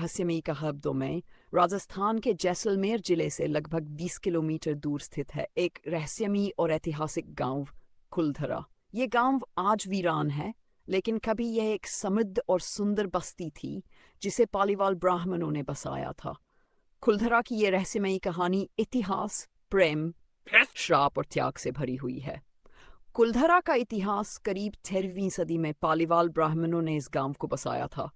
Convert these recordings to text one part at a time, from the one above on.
रहस्यमयी कहावतों में राजस्थान के जैसलमेर जिले से लगभग 20 किलोमीटर दूर स्थित है एक रहस्यमयी और ऐतिहासिक गांव कुलधरा। ये गांव आज वीरान है, लेकिन कभी यह एक समृद्ध और सुंदर बस्ती थी जिसे पालीवाल ब्राह्मणों ने बसाया था। कुलधरा की ये रहस्यमयी कहानी इतिहास, प्रेम, श्राप और त्याग से भरी हुई है। कुलधरा का इतिहास करीब 13वीं सदी में पालीवाल ब्राह्मणों ने इस गांव को बसाया था।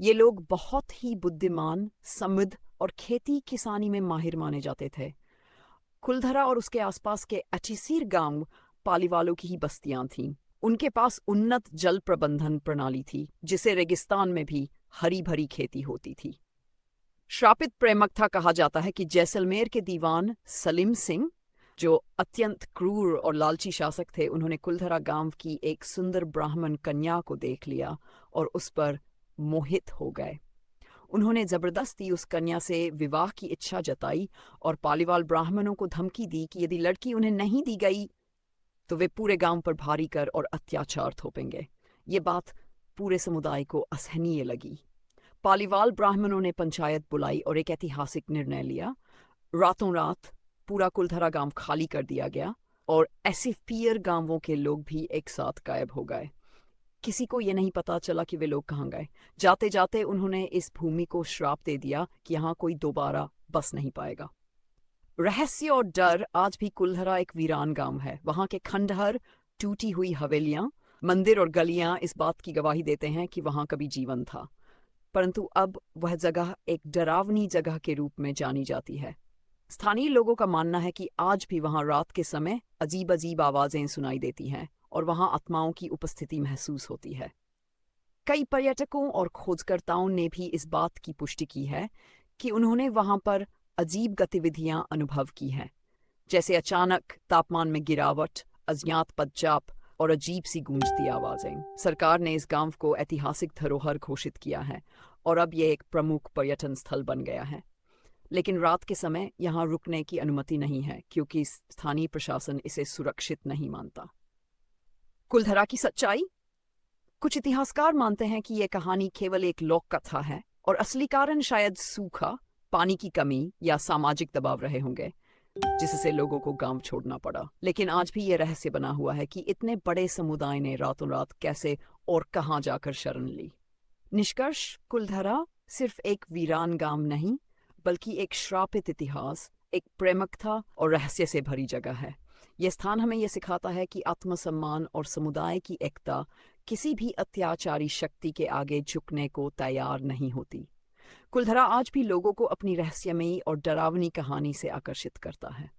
ये लोग बहुत ही बुद्धिमान, समृद्ध और खेती किसानी में माहिर माने जाते थे। कुलधरा और उसके आसपास के अचिसीर गांव पालीवालों की ही बस्तियां थीं। उनके पास उन्नत जल प्रबंधन प्रणाली थी, जिससे रेगिस्तान में भी हरी भरी खेती होती थी। श्रापित प्रेमक था कहा जाता है कि जैसलमेर के दीवान सलीम सिंह, जो अत्यंत क्रूर और लालची शासक थे, उन्होंने कुलधरा गांव की एक सुंदर ब्राह्मण कन्या को देख लिया और उस पर मोहित हो गए। उन्होंने जबरदस्ती उस कन्या से विवाह की इच्छा जताई और पालीवाल ब्राह्मणों को धमकी दी कि यदि लड़की उन्हें नहीं दी गई तो वे पूरे गांव पर भारी कर और अत्याचार थोपेंगे। ये बात पूरे समुदाय को असहनीय लगी। पालीवाल ब्राह्मणों ने पंचायत बुलाई और एक ऐतिहासिक निर्णय लिया। रातों रात पूरा कुलधरा गांव खाली कर दिया गया और ऐसे पीर गांवों के लोग भी एक साथ गायब हो गए। किसी को ये नहीं पता चला कि वे लोग कहाँ गए। जाते जाते उन्होंने इस भूमि को श्राप दे दिया कि यहाँ कोई दोबारा बस नहीं पाएगा। रहस्य और डर आज भी कुलधरा एक वीरान गांव है। वहाँ के खंडहर, टूटी हुई हवेलियां, मंदिर और गलियां इस बात की गवाही देते हैं कि वहाँ कभी जीवन था, परंतु अब वह जगह एक डरावनी जगह के रूप में जानी जाती है। स्थानीय लोगों का मानना है कि आज भी वहाँ रात के समय अजीब अजीब आवाजें सुनाई देती हैं और वहाँ आत्माओं की उपस्थिति महसूस होती है। कई पर्यटकों और खोजकर्ताओं ने भी इस बात की पुष्टि की है कि उन्होंने वहाँ पर अजीब गतिविधियां अनुभव की हैं, जैसे अचानक तापमान में गिरावट, अज्ञात पदचाप और अजीब सी गूंजती आवाजें। सरकार ने इस गांव को ऐतिहासिक धरोहर घोषित किया है और अब यह एक प्रमुख पर्यटन स्थल बन गया है। लेकिन रात के समय यहाँ रुकने की अनुमति नहीं है क्योंकि स्थानीय प्रशासन इसे सुरक्षित नहीं मानता। कुलधरा की सच्चाई? कुछ इतिहासकार मानते हैं कि यह कहानी केवल एक लोक कथा है और असली कारण शायद सूखा, पानी की कमी या सामाजिक दबाव रहे होंगे, जिससे लोगों को गांव छोड़ना पड़ा। लेकिन आज भी यह रहस्य बना हुआ है कि इतने बड़े समुदाय ने रातों रात कैसे और कहां जाकर शरण ली। निष्कर्ष, कुलधरा सिर्फ एक वीरान गांव नहीं, बल्कि एक श्रापित इतिहास, एक प्रेमकथा और रहस्य से भरी जगह है। यह स्थान हमें यह सिखाता है कि आत्मसम्मान और समुदाय की एकता किसी भी अत्याचारी शक्ति के आगे झुकने को तैयार नहीं होती। कुलधरा आज भी लोगों को अपनी रहस्यमयी और डरावनी कहानी से आकर्षित करता है।